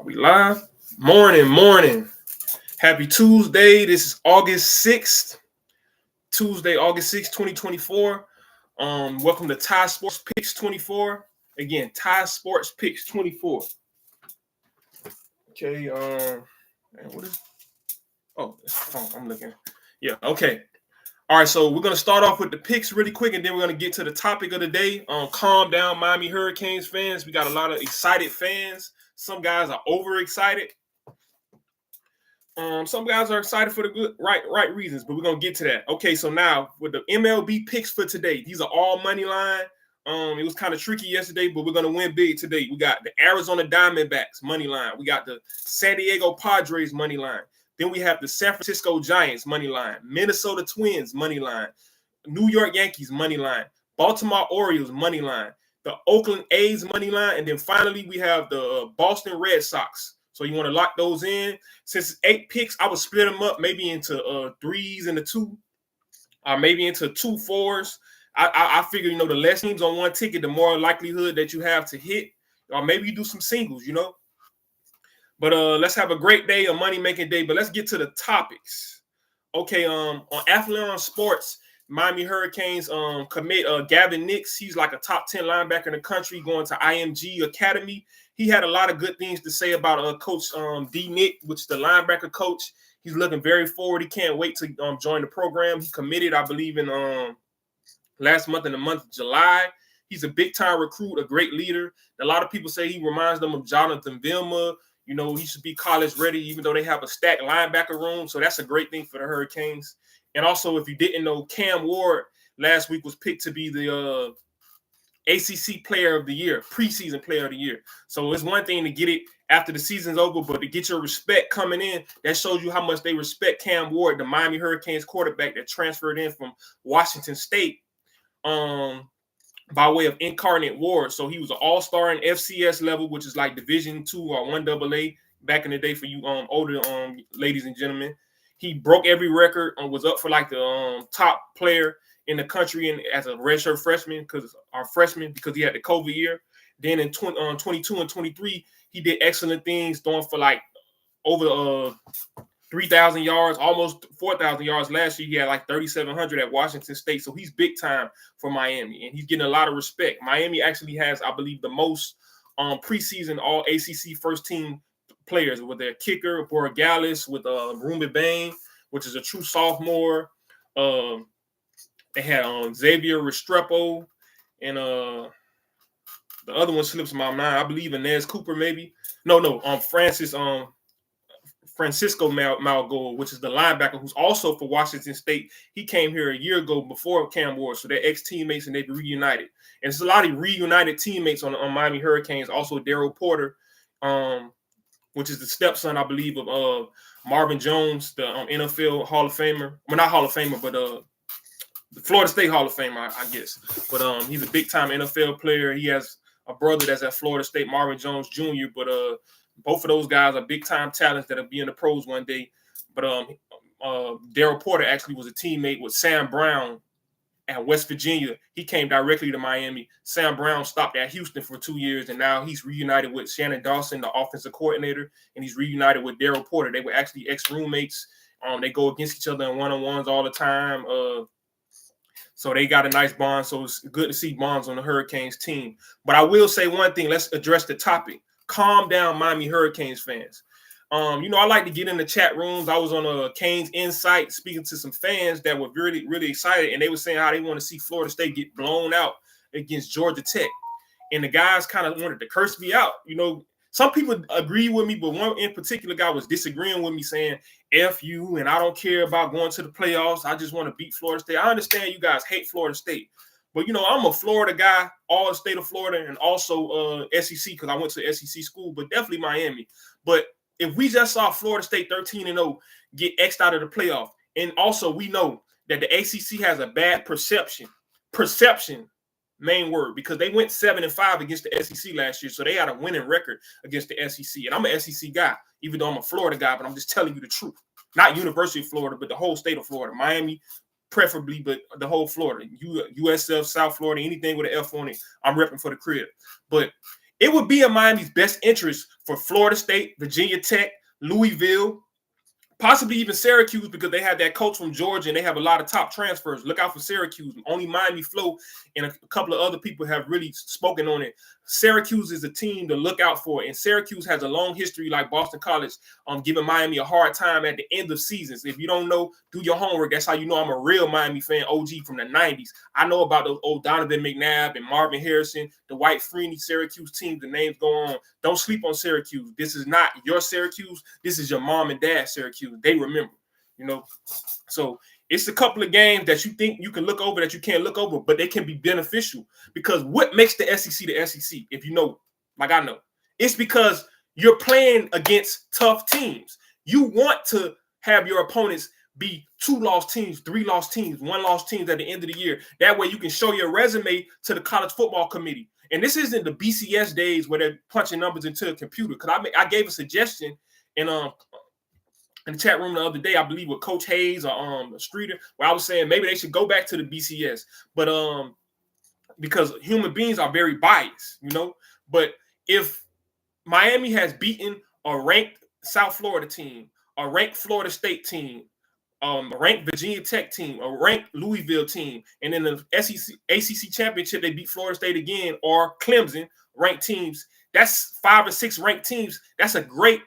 We live? Morning. Happy Tuesday. This is August 6th. Tuesday, August 6th, 2024. Welcome to Ty Sports Picks 24. Again, Ty Sports Picks 24. Okay, man, what is it's the phone. I'm looking. Yeah, okay. All right, so we're gonna start off with the picks really quick, and then we're gonna get to the topic of the day. Calm down, Miami Hurricanes fans. We got a lot of excited fans. Some guys are overexcited. Some guys are excited for the good, right reasons, but we're gonna get to that. Okay, so now with the MLB picks for today, these are all money line. It was kind of tricky yesterday, but we're gonna win big today. We got the Arizona Diamondbacks money line. We got the San Diego Padres money line. Then we have the San Francisco Giants money line, Minnesota Twins money line, New York Yankees money line, Baltimore Orioles money line, the Oakland A's money line, and then finally we have the Boston Red Sox. So you want to lock those in. Since it's 8 picks, I would split them up maybe into threes and the two, or maybe into 2 fours. I figure, the less teams on one ticket, the more likelihood that you have to hit, or maybe you do some singles, But let's have a great day, a money-making day. But let's get to the topics. Okay, on Athlon Sports, Miami Hurricanes commit Gavin Nix. He's like a top 10 linebacker in the country going to IMG Academy. He had a lot of good things to say about Coach D. Nick, which is the linebacker coach. He's looking very forward. He can't wait to join the program. He committed, I believe, in last month in the month of July. He's a big-time recruit, a great leader. A lot of people say he reminds them of Jonathan Vilma. He should be college ready, even though they have a stacked linebacker room. So that's a great thing for the Hurricanes. And also, if you didn't know, Cam Ward last week was picked to be the ACC Player of the Year, preseason Player of the Year. So it's one thing to get it after the season's over, but to get your respect coming in, that shows you how much they respect Cam Ward, the Miami Hurricanes quarterback that transferred in from Washington State by way of Incarnate Ward. So he was an all-star in FCS level, which is like Division II or 1AA back in the day for you older ladies and gentlemen. He broke every record and was up for like the top player in the country and as a redshirt freshman because he had the COVID year. Then in 22 and 23, he did excellent things, throwing for like over 3,000 yards, almost 4,000 yards last year. He had like 3,700 at Washington State. So he's big time for Miami, and he's getting a lot of respect. Miami actually has, I believe, the most preseason all ACC first team players with their kicker, Borregales, with Rumi Bain, which is a true sophomore. They had Xavier Restrepo, and the other one slips my mind. I believe Inez Cooper, maybe. No, Francisco Malgoa, which is the linebacker who's also for Washington State. He came here a year ago before Cam Ward, so they're ex-teammates and they've reunited. And there's a lot of reunited teammates on Miami Hurricanes. Also, Daryl Porter, which is the stepson, I believe, of Marvin Jones, the NFL Hall of Famer. Well, not Hall of Famer, but the Florida State Hall of Famer, I guess. But he's a big-time NFL player. He has a brother that's at Florida State, Marvin Jones Jr., but both of those guys are big-time talents that'll be in the pros one day. But Daryl Porter actually was a teammate with Sam Brown at West Virginia. He came directly to Miami. Sam Brown stopped at Houston for 2 years, and now he's reunited with Shannon Dawson, the offensive coordinator, and he's reunited with Daryl Porter. They were actually ex-roommates. They go against each other in one-on-ones all the time. So they got a nice bond. So it's good to see bonds on the Hurricanes team. But I will say one thing. Let's address the topic. Calm down, Miami Hurricanes fans. I like to get in the chat rooms. I was on Canes Insight speaking to some fans that were really, really excited, and they were saying how they want to see Florida State get blown out against Georgia Tech. And the guys kind of wanted to curse me out. Some people agree with me, but one in particular guy was disagreeing with me, saying, F you, and I don't care about going to the playoffs. I just want to beat Florida State. I understand you guys hate Florida State. But, I'm a Florida guy, all the state of Florida, and also SEC because I went to SEC school, but definitely Miami. But if we just saw Florida State 13-0 get X'd out of the playoff, and also we know that the ACC has a bad perception, main word, because they went 7-5 against the SEC last year, so they had a winning record against the SEC. And I'm an SEC guy, even though I'm a Florida guy, but I'm just telling you the truth. Not University of Florida, but the whole state of Florida. Miami, preferably, but the whole Florida, USF, South Florida, anything with an F on it, I'm repping for the crib. But It would be in Miami's best interest for Florida State, Virginia Tech, Louisville, possibly even Syracuse, because they have that coach from Georgia and they have a lot of top transfers. Look out for Syracuse. Only Miami Flo and a couple of other people have really spoken on it. Syracuse is a team to look out for, and Syracuse has a long history, like Boston College, giving Miami a hard time at the end of seasons. If you don't know, do your homework. That's how you know I'm a real Miami fan, OG from the 90s. I know about those old Donovan McNabb and Marvin Harrison, the White Freeney Syracuse teams. The names go on. Don't sleep on Syracuse. This is not your Syracuse. This is your mom and dad Syracuse. They remember, So it's a couple of games that you think you can look over that you can't look over, but they can be beneficial, because what makes the SEC the SEC, if you know, like I know, it's because you're playing against tough teams. You want to have your opponents be 2-loss teams, 3-loss teams, 1-loss teams at the end of the year. That way you can show your resume to the college football committee. And this isn't the BCS days where they're punching numbers into a computer. Because I gave a suggestion in the chat room the other day, I believe with Coach Hayes or Streeter, where I was saying maybe they should go back to the BCS. But because human beings are very biased, But if Miami has beaten a ranked South Florida team, a ranked Florida State team, a ranked Virginia Tech team, a ranked Louisville team, and in the ACC championship they beat Florida State again, or Clemson, ranked teams, that's 5 or 6 ranked teams. That's a great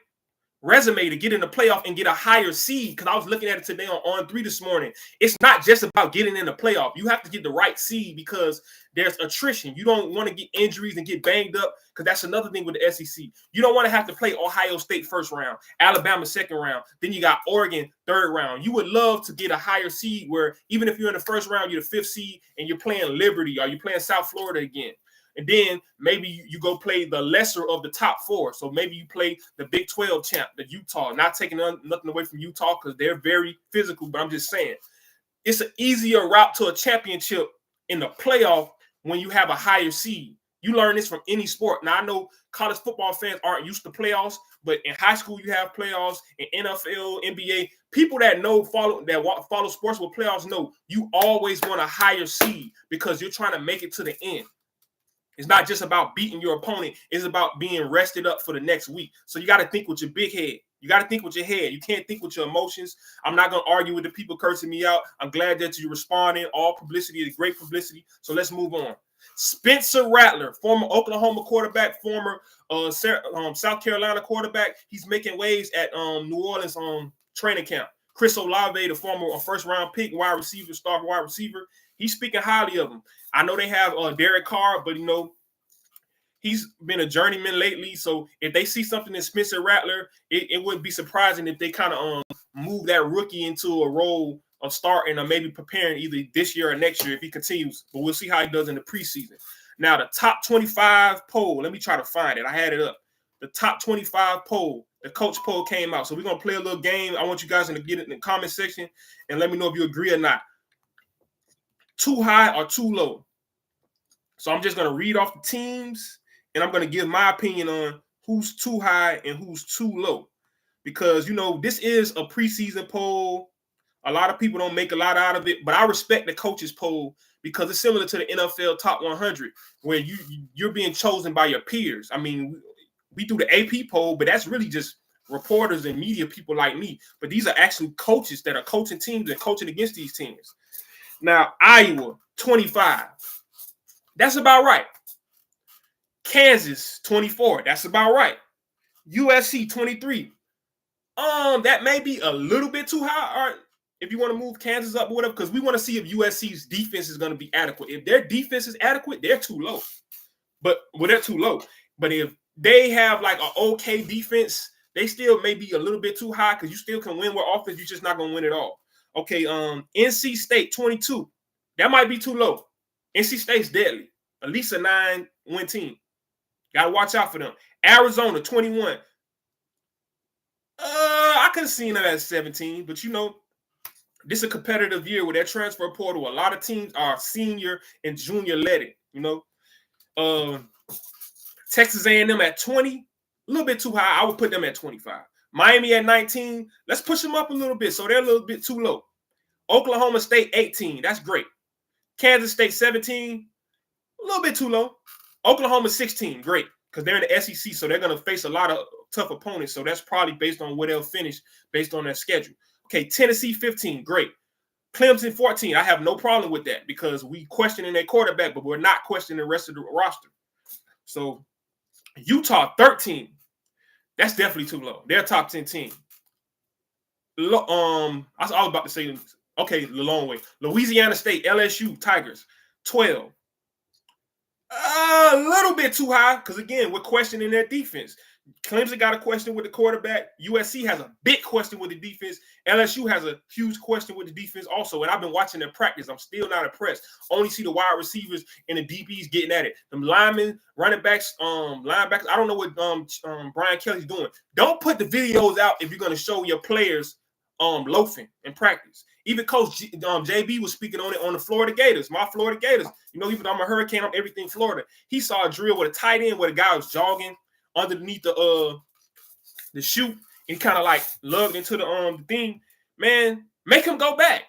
resume to get in the playoff and get a higher seed. Because I was looking at it today on 3 this morning. It's not just about getting in the playoff. You have to get the right seed, because there's attrition. You don't want to get injuries and get banged up, because that's another thing with the SEC. You don't want to have to play Ohio State first round, Alabama second round, then you got Oregon third round. You would love to get a higher seed where even if you're in the first round, you're the 5th seed and you're playing Liberty or you're playing South Florida again. And then maybe you go play the lesser of the top 4. So maybe you play the Big 12 champ, the Utah. Not taking nothing away from Utah, because they're very physical, but I'm just saying it's an easier route to a championship in the playoff when you have a higher seed. You learn this from any sport. Now, I know college football fans aren't used to playoffs, but in high school you have playoffs, in NFL, NBA. People that follow sports with playoffs know you always want a higher seed, because you're trying to make it to the end. It's not just about beating your opponent. It's about being rested up for the next week. So you got to think with your big head. You got to think with your head. You can't think with your emotions. I'm not going to argue with the people cursing me out. I'm glad that you're responding. All publicity is great publicity. So let's move on. Spencer Rattler, former Oklahoma quarterback, former South Carolina quarterback. He's making waves at New Orleans training camp. Chris Olave, the former first-round pick, star wide receiver. He's speaking highly of him. I know they have Derek Carr, but, he's been a journeyman lately. So if they see something in Spencer Rattler, it wouldn't be surprising if they kind of move that rookie into a role of starting or maybe preparing either this year or next year if he continues. But we'll see how he does in the preseason. Now, the top 25 poll, let me try to find it. I had it up. The top 25 poll, the coach poll came out. So we're going to play a little game. I want you guys to get it in the comment section and let me know if you agree or not. Too high or too low? So I'm just going to read off the teams, and I'm going to give my opinion on who's too high and who's too low. Because, this is a preseason poll. A lot of people don't make a lot out of it, but I respect the coaches poll because it's similar to the NFL Top 100, where you're being chosen by your peers. I mean, we do the AP poll, but that's really just reporters and media people like me. But these are actually coaches that are coaching teams and coaching against these teams. Now, Iowa, 25. That's about right. Kansas, 24. That's about right. USC, 23. That may be a little bit too high. All right, if you want to move Kansas up or whatever, because we want to see if USC's defense is going to be adequate. If their defense is adequate, they're too low. They're too low. But if they have like an okay defense, they still may be a little bit too high, because you still can win with offense. You're just not going to win it all. Okay, NC State, 22. That might be too low. NC State's deadly. At least a 9-win team. Got to watch out for them. Arizona, 21. I could have seen them at 17, but this is a competitive year with their transfer portal. A lot of teams are senior and junior led. Texas A&M at 20, a little bit too high. I would put them at 25. Miami at 19. Let's push them up a little bit, so they're a little bit too low. Oklahoma State 18. That's great. Kansas State 17. A little bit too low. Oklahoma 16. Great. because they're in the SEC, so they're going to face a lot of tough opponents. So that's probably based on where they'll finish based on their schedule. Okay, Tennessee 15, great. Clemson 14, I have no problem with that because we questioning their quarterback, but we're not questioning the rest of the roster. So Utah 13, that's definitely too low. They're a top 10 team. I was about to say, okay, the long way. Louisiana State, LSU, Tigers, 12. A little bit too high because, again, we're questioning their defense. Clemson got a question with the quarterback. USC has a big question with the defense. LSU has a huge question with the defense also. And I've been watching their practice. I'm still not impressed. Only see the wide receivers and the DBs getting at it. Them linemen, running backs, linebackers. I don't know what Brian Kelly's doing. Don't put the videos out if you're going to show your players loafing in practice. Even Coach JB was speaking on it on the Florida Gators, my Florida Gators. You know, even though I'm a Hurricane, I'm everything Florida. He saw a drill with a tight end where the guy was jogging underneath the chute and kind of like lugged into the thing. Man, make him go back.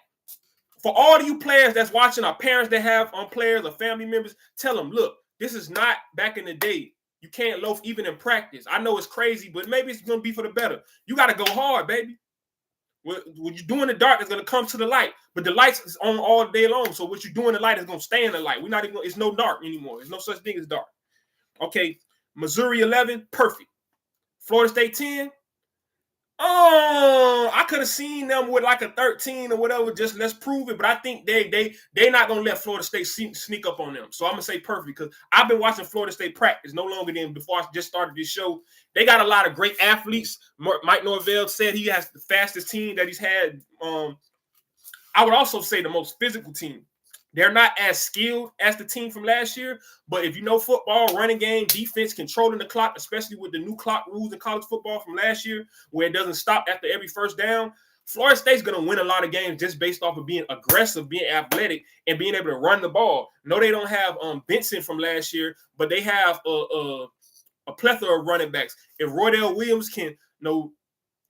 For all of you players that's watching, our parents that have players or family members, tell them, look, this is not back in the day. You can't loaf even in practice. I know it's crazy, but maybe it's going to be for the better. You got to go hard, baby. What you do in the dark is going to come to the light, but the light is on all day long. So what you do in the light is going to stay in the light. We're not even. It's no dark anymore. There's no such thing as dark. Okay, Missouri 11, perfect. Florida State 10. I could have seen them with like a 13 or whatever. Just let's prove it. But I think they're not gonna let Florida State sneak up on them. So I'm gonna say perfect because I've been watching Florida State practice no longer than before I just started this show. They got a lot of great athletes. Mike Norvell said he has the fastest team that he's had. I would also say the most physical team. They're not as skilled as the team from last year, but if you know football, running game, defense, controlling the clock, especially with the new clock rules in college football from last year, where it doesn't stop after every first down, Florida State's going to win a lot of games just based off of being aggressive, being athletic, and being able to run the ball. No, they don't have Benson from last year, but they have a plethora of running backs. If Roydell Williams can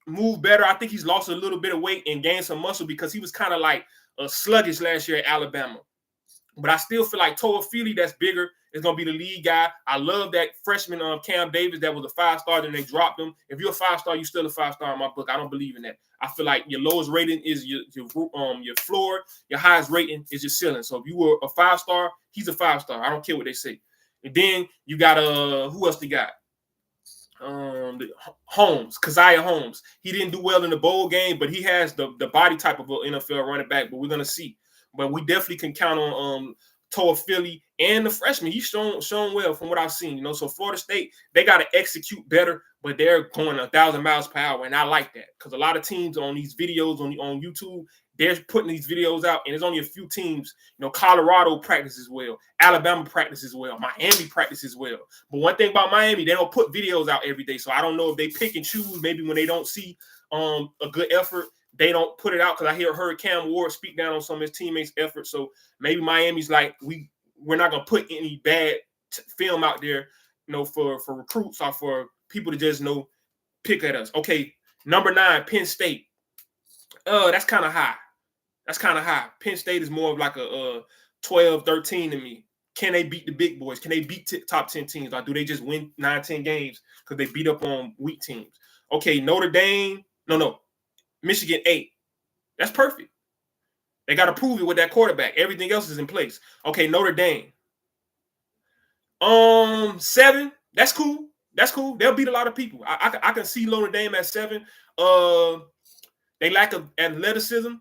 move better, I think he's lost a little bit of weight and gained some muscle because he was kind of like sluggish last year at Alabama. But I still feel like Toa Feely, that's bigger, is going to be the lead guy. I love that freshman Cam Davis that was a 5-star, then they dropped him. If you're a 5-star, you're still a 5-star in my book. I don't believe in that. I feel like your lowest rating is your floor. Your highest rating is your ceiling. So if you were a 5-star, he's a 5-star. I don't care what they say. And then you got who else they got? Keziah Holmes. He didn't do well in the bowl game, but he has the body type of an NFL running back. But we're gonna see. But we definitely can count on Toa Philly and the freshman. He's shown well from what I've seen. So Florida State, they got to execute better, but they're going 1,000 miles per hour, and I like that because a lot of teams on these videos on YouTube, they're putting these videos out, and there's only a few teams. Colorado practices well, Alabama practices well, Miami practices well. But one thing about Miami, they don't put videos out every day, so I don't know if they pick and choose. Maybe when they don't see a good effort, they don't put it out because I heard Cam Ward speak down on some of his teammates' efforts. So maybe Miami's like, we're not gonna put any bad film out there, for recruits or for people to just pick at us. Okay, number 9, Penn State. That's kind of high. Penn State is more of like a 12, 13 to me. Can they beat the big boys? Can they beat top 10 teams? Or do they just win 9, 10 games because they beat up on weak teams? Okay, Notre Dame. No. Michigan 8. That's perfect. They got to prove it with that quarterback. Everything else is in place. Okay, Notre Dame. 7. That's cool. They'll beat a lot of people. I can see Notre Dame at 7. They lack of athleticism,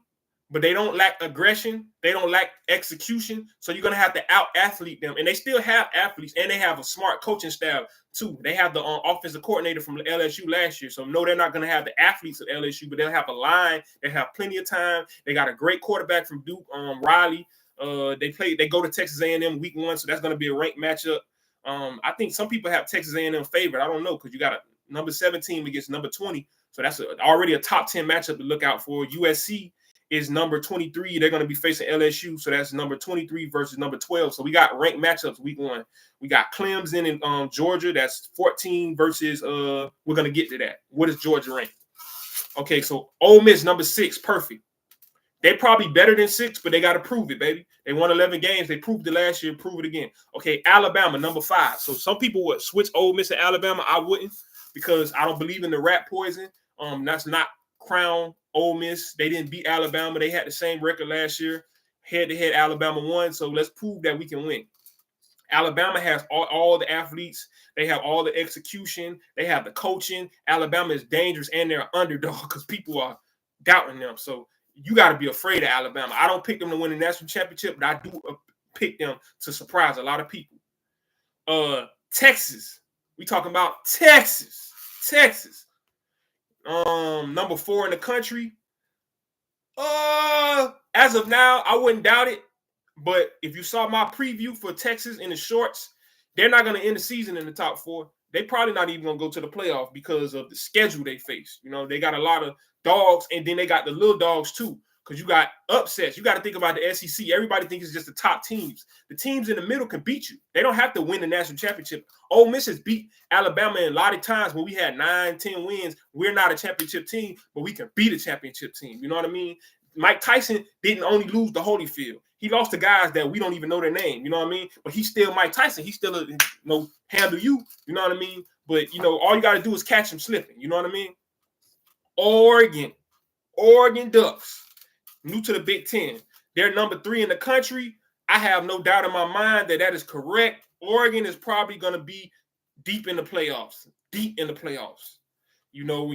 but they don't lack aggression. They don't lack execution. So you're going to have to out-athlete them. And they still have athletes, and they have a smart coaching staff, too. They have the offensive coordinator from LSU last year. So, no, they're not going to have the athletes at LSU, but they'll have a line. They have plenty of time. They got a great quarterback from Duke, Riley. They go to Texas A&M week 1, so that's going to be a ranked matchup. I think some people have Texas A&M favored. I don't know because you got a number 17 against number 20. So that's already a top 10 matchup to look out for. USC is number 23. They're going to be facing LSU. So that's number 23 versus number 12. So we got ranked matchups week 1. We got Clemson and Georgia. That's 14 versus we're going to get to that. What is Georgia ranked? Okay, so Ole Miss, number 6. Perfect. They probably better than 6, but they got to prove it, baby. They won 11 games. They proved it last year. Prove it again. Okay, Alabama, number 5. So some people would switch Ole Miss and Alabama. I wouldn't, because I don't believe in the rat poison. That's not crown Ole Miss. They didn't beat Alabama. They had the same record last year. Head-to-head, Alabama won. So let's prove that we can win. Alabama has all the athletes. They have all the execution. They have the coaching. Alabama is dangerous, and they're an underdog because people are doubting them. So you got to be afraid of Alabama. I don't pick them to win the national championship, but I do pick them to surprise a lot of people. Texas. We talking about Texas. Texas. Number 4 in the country. As of now, I wouldn't doubt it. But if you saw my preview for Texas in the shorts, they're not going to end the season in the top 4. They probably not even going to go to the playoff because of the schedule they face. You know, they got a lot of dogs, and then they got the little dogs too, because you got upsets. You got to think about the SEC. Everybody thinks it's just the top teams. The teams in the middle can beat you. They don't have to win the national championship. Ole Miss has beat Alabama in a lot of times when we had 9, 10 wins. We're not a championship team, but we can beat a championship team. You know what I mean? Mike Tyson didn't only lose to Holyfield. He lost to guys that we don't even know their name. You know what I mean? But he's still Mike Tyson. He's still handle you. You know what I mean? But, all you got to do is catch him slipping. You know what I mean? Oregon Ducks, new to the Big Ten. They're number 3 in the country. I have no doubt in my mind that is correct. Oregon is probably going to be deep in the playoffs. When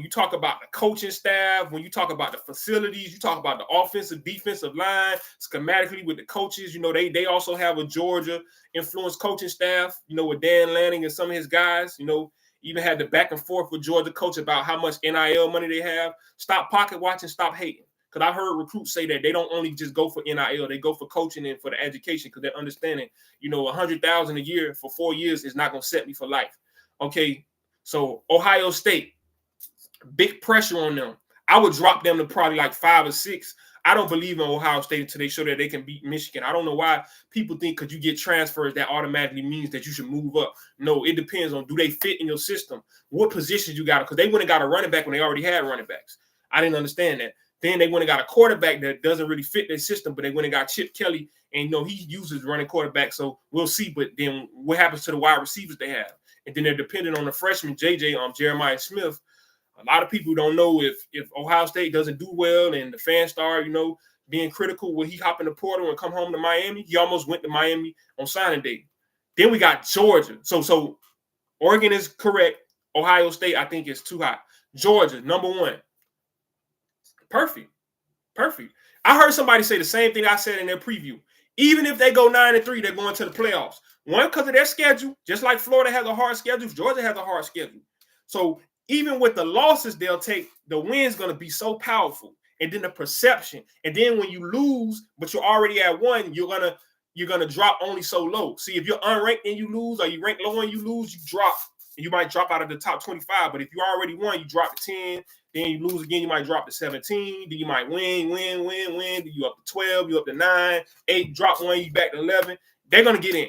you talk about the coaching staff, when you talk about the facilities, you talk about the offensive, defensive line, schematically with the coaches, they also have a Georgia influenced coaching staff, with Dan Lanning and some of his guys, even had the back and forth with Georgia coach about how much NIL money they have. Stop pocket watching, stop hating. Because I heard recruits say that they don't only just go for NIL, they go for coaching and for the education, because they're understanding, $100,000 a year for 4 years is not going to set me for life. Okay, so Ohio State, big pressure on them. I would drop them to probably like 5 or 6. I don't believe in Ohio State until they show that they can beat Michigan. I don't know why people think because you get transfers that automatically means that you should move up. No, it depends on, do they fit in your system? What positions you got? Because they went and got a running back when they already had running backs. I didn't understand that. Then they went and got a quarterback that doesn't really fit their system, but they went and got Chip Kelly, and he uses running quarterback. So we'll see. But then what happens to the wide receivers they have? And then they're dependent on the freshman Jeremiah Smith. A lot of people don't know if Ohio State doesn't do well and the fans start, being critical, will he hop in the portal and come home to Miami? He almost went to Miami on signing day. Then we got Georgia. So Oregon is correct. Ohio State, I think, is too high. Georgia, number 1. Perfect. I heard somebody say the same thing I said in their preview. Even if they go 9-3, they're going to the playoffs. One, because of their schedule, just like Florida has a hard schedule, Georgia has a hard schedule. So even with the losses they'll take, the win's going to be so powerful. And then the perception. And then when you lose, but you're already at 1, you're gonna drop only so low. See, if you're unranked and you lose, or you rank low and you lose, you drop. And you might drop out of the top 25. But if you already won, you drop to 10. Then you lose again, you might drop to 17. Then you might win. Then you up to 12, you up to 9, 8, drop 1, you back to 11. They're going to get in.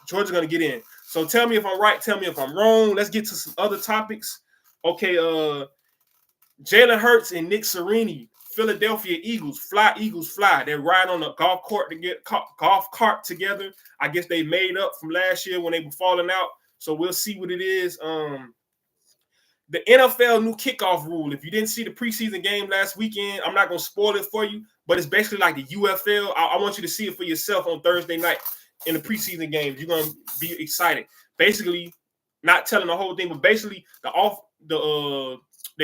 Georgia's going to get in. So tell me if I'm right. Tell me if I'm wrong. Let's get to some other topics. Okay, Jalen Hurts and Nick Sirianni, Philadelphia Eagles fly. They're riding on a golf cart together. I guess they made up from last year when they were falling out. So we'll see what it is. The NFL new kickoff rule. If you didn't see the preseason game last weekend, I'm not going to spoil it for you, but it's basically like the UFL. I want you to see it for yourself on Thursday night in the preseason games. You're going to be excited. Basically, not telling the whole thing, but basically the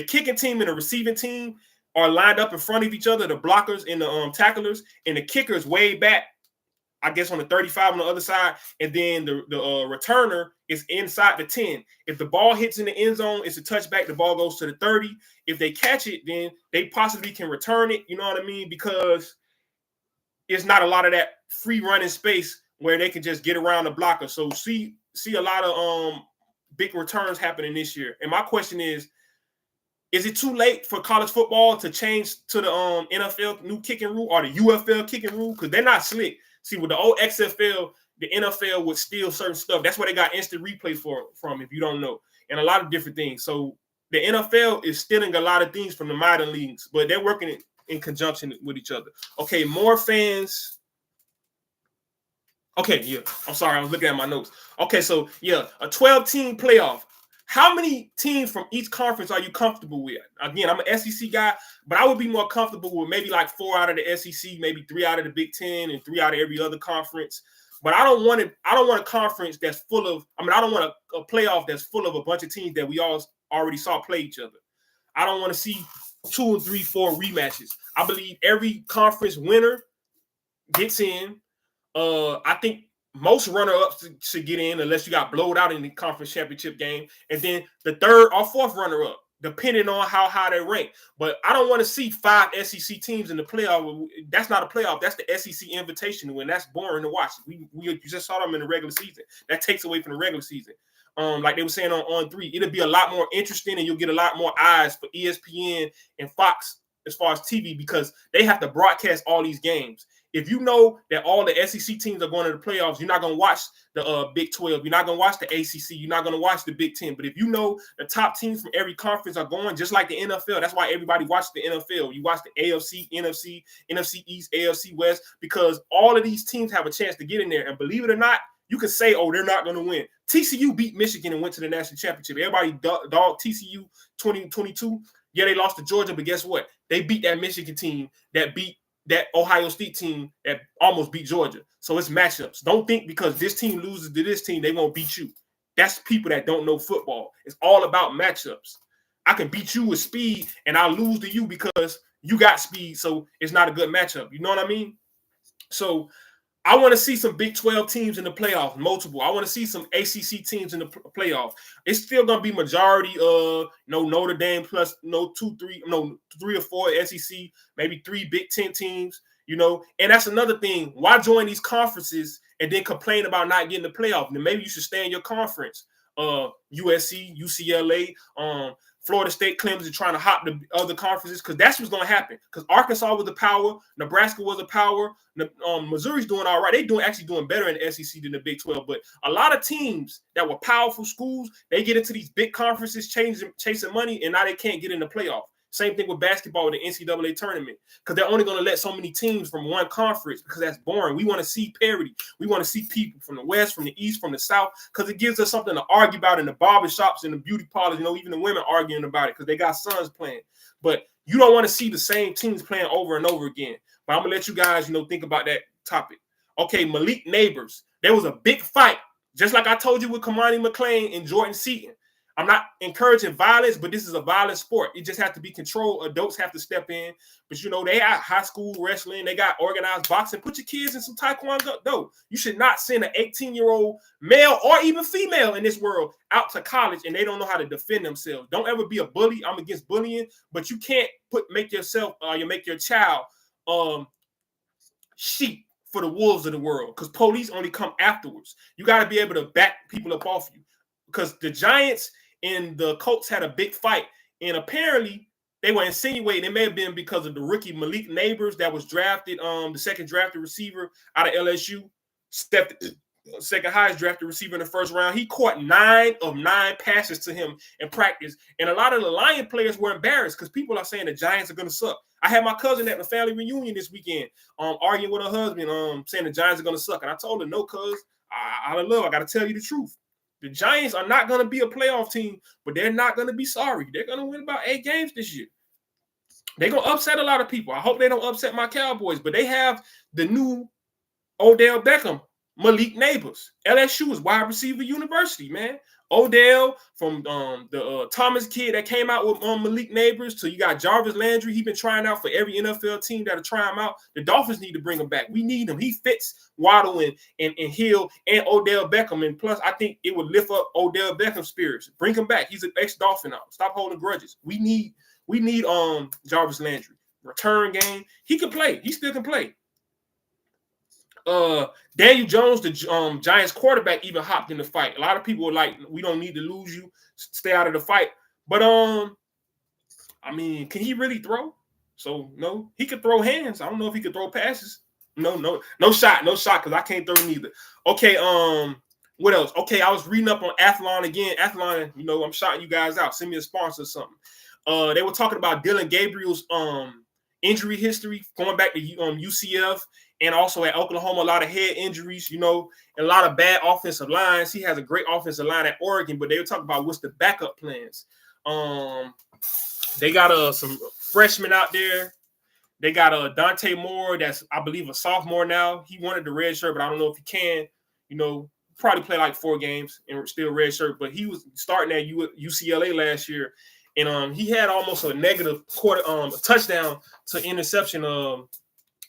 kicking team and the receiving team are lined up in front of each other, the blockers and the tacklers, and the kicker's way back, I guess, on the 35 on the other side, and then the returner is inside the 10. If the ball hits in the end zone, it's a touchback. The ball goes to the 30. If they catch it, then they possibly can return it. You know what I mean? Because it's not a lot of that free running space where they can just get around the blocker. So see a lot of big returns happening this year. And my question is it too late for college football to change to the NFL new kicking rule or the UFL kicking rule? Because they're not slick. See, with the old XFL, the NFL would steal certain stuff. That's where they got instant replay from, if you don't know, and a lot of different things. So the NFL is stealing a lot of things from the minor leagues, but they're working it in conjunction with each other. Okay, more fans. Okay, yeah. I'm sorry, I was looking at my notes. Okay, so yeah, a 12-team playoff. How many teams from each conference are you comfortable with? Again, I'm an SEC guy, but I would be more comfortable with maybe like 4 out of the SEC, maybe 3 out of the Big Ten, and 3 out of every other conference. But I don't want a conference that's full of. I don't want a playoff that's full of a bunch of teams that we all already saw play each other. I don't want to see 2 and 3, 4 rematches. I believe every conference winner gets in. I think most runner-ups should get in unless you got blowed out in the conference championship game. And then the 3rd or 4th runner-up, depending on how high they rank. But I don't want to see 5 SEC teams in the playoff. That's not a playoff. That's the SEC Invitational, and that's boring to watch. We just saw them in the regular season. That takes away from the regular season. Like they were saying on 3, it'll be a lot more interesting, and you'll get a lot more eyes for ESPN and Fox as far as TV because they have to broadcast all these games. If you know that all the SEC teams are going to the playoffs, you're not going to watch the Big 12. You're not going to watch the ACC. You're not going to watch the Big 10. But if you know the top teams from every conference are going, just like the NFL, that's why everybody watches the NFL. You watch the AFC, NFC East, AFC West, because all of these teams have a chance to get in there. And believe it or not, you can say, oh, they're not going to win. TCU beat Michigan and went to the national championship. Everybody dogged TCU 2022. Yeah, they lost to Georgia, but guess what? They beat that Michigan team that beat that Ohio State team that almost beat Georgia. So it's matchups. Don't think because this team loses to this team, they won't beat you. That's people that don't know football. It's all about matchups. I can beat you with speed and I'll lose to you because you got speed. So it's not a good matchup. You know what I mean? So I want to see some Big 12 teams in the playoffs, multiple. I want to see some ACC teams in the playoff. It's still going to be majority Notre Dame plus 3 or 4 SEC, maybe 3 Big 10 teams, And that's another thing. Why join these conferences and then complain about not getting the playoff? Then maybe you should stay in your conference. USC, UCLA, Florida State, Clemson trying to hop the other conferences because that's what's going to happen. Because Arkansas was a power, Nebraska was a power, Missouri's doing all right. They're actually doing better in the SEC than the Big 12. But a lot of teams that were powerful schools, they get into these big conferences, chasing money, and now they can't get in the playoff. Same thing with basketball with the NCAA tournament because they're only going to let so many teams from one conference because that's boring. We want to see parity. We want to see people from the West, from the East, from the South because it gives us something to argue about in the barbershops and the beauty parlors. Even the women arguing about it because they got sons playing. But you don't want to see the same teams playing over and over again. But I'm going to let you guys, think about that topic. Okay, Malik Neighbors. There was a big fight, just like I told you with Kamani McClain and Jordan Seaton. I'm not encouraging violence, but this is a violent sport. It just has to be controlled. Adults have to step in. But, they got high school wrestling. They got organized boxing. Put your kids in some taekwondo. You should not send an 18-year-old male or even female in this world out to college and they don't know how to defend themselves. Don't ever be a bully. I'm against bullying, but you can't make your child sheep for the wolves of the world because police only come afterwards. You got to be able to back people up off you because the Giants and the Colts had a big fight, and apparently they were insinuating it may have been because of the rookie Malik Neighbors that was drafted, the second drafted receiver out of LSU, second highest drafted receiver in the first round. He caught 9 of 9 passes to him in practice, and a lot of the Lion players were embarrassed because people are saying the Giants are going to suck. I had my cousin at the family reunion this weekend, arguing with her husband, saying the Giants are going to suck, and I told her, no, cuz, I got to tell you the truth. The Giants are not going to be a playoff team, but they're not going to be sorry. They're going to win about 8 games this year. They're going to upset a lot of people. I hope they don't upset my Cowboys, but they have the new Odell Beckham, Malik Neighbors. LSU is wide receiver university, man. Odell from the Thomas kid that came out with Malik Neighbors. So you got Jarvis Landry. He's been trying out for every NFL team that'll try him out. The Dolphins need to bring him back. We need him. He fits Waddle and Hill and Odell Beckham. And plus, I think it would lift up Odell Beckham's spirits. Bring him back. He's an ex-Dolphin now. Stop holding grudges. We need Jarvis Landry. Return game. He can play. He still can play. Daniel Jones, the Giants quarterback, even hopped in the fight. A lot of people were like, we don't need to lose you. Stay out of the fight. But, can he really throw? So, no. He could throw hands. I don't know if he could throw passes. No shot, because I can't throw neither. Okay, what else? Okay, I was reading up on Athlon again. Athlon, I'm shouting you guys out. Send me a sponsor or something. They were talking about Dylan Gabriel's injury history going back to UCF and also at Oklahoma, a lot of head injuries, and a lot of bad offensive lines. He has a great offensive line at Oregon, but they were talking about what's the backup plans. They got some freshmen out there. They got Dante Moore, that's, I believe, a sophomore now. He wanted the red shirt, but I don't know if he can. Probably play like 4 games and still red shirt. But he was starting at UCLA last year, and he had almost a negative touchdown to interception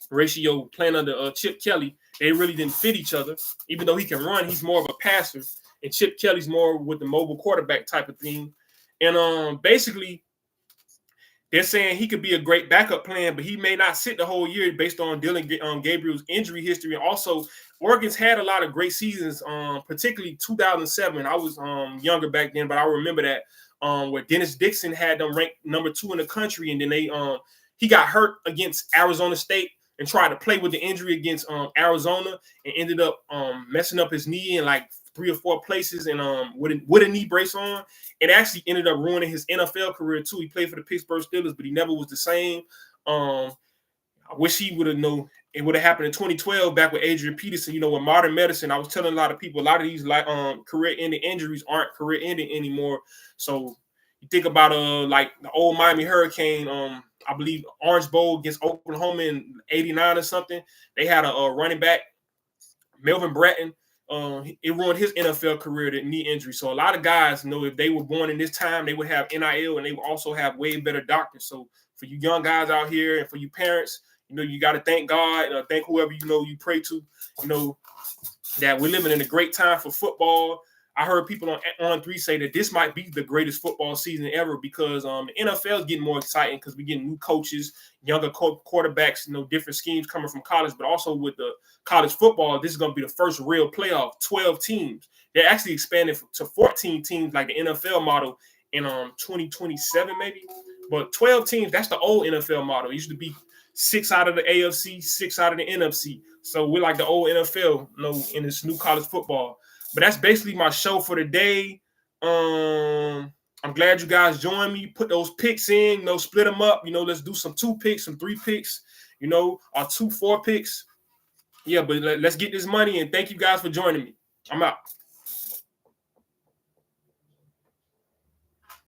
ratio playing under Chip Kelly. They really didn't fit each other. Even though he can run, he's more of a passer, and Chip Kelly's more with the mobile quarterback type of thing. And basically, they're saying he could be a great backup plan, but he may not sit the whole year based on Dylan Gabriel's injury history. And also, Oregon's had a lot of great seasons, particularly 2007. I was younger back then, but I remember that where Dennis Dixon had them ranked number 2 in the country, and then he got hurt against Arizona State and tried to play with the injury against Arizona and ended up messing up his knee in like 3 or 4 places, and with a knee brace on. It actually ended up ruining his NFL career too. He played for the Pittsburgh Steelers, but he never was the same. I wish he would have known it would have happened in 2012 back with Adrian Peterson. With modern medicine, I was telling a lot of people, a lot of these career-ending injuries aren't career-ending anymore. So you think about like the old Miami Hurricane, I believe Orange Bowl against Oklahoma in '89 or something. They had a running back, Melvin Bratton. It ruined his NFL career, the knee injury. So a lot of guys know if they were born in this time, they would have NIL, and they would also have way better doctors. So for you young guys out here and for you parents, you got to thank God, thank whoever you pray to, that we're living in a great time for football. I heard people on 3 say that this might be the greatest football season ever because the NFL is getting more exciting because we're getting new coaches, younger quarterbacks, different schemes coming from college, but also with the college football, this is going to be the first real playoff, 12 teams. They're actually expanding to 14 teams like the NFL model in 2027 maybe. But 12 teams, that's the old NFL model. It used to be 6 out of the AFC, 6 out of the NFC. So we're like the old NFL, in this new college football. But that's basically my show for the day. I'm glad you guys joined me. Put those picks in, split them up. Let's do some 2 picks, some 3 picks, or 2 4 picks. Yeah, but let's get this money, and thank you guys for joining me. I'm out.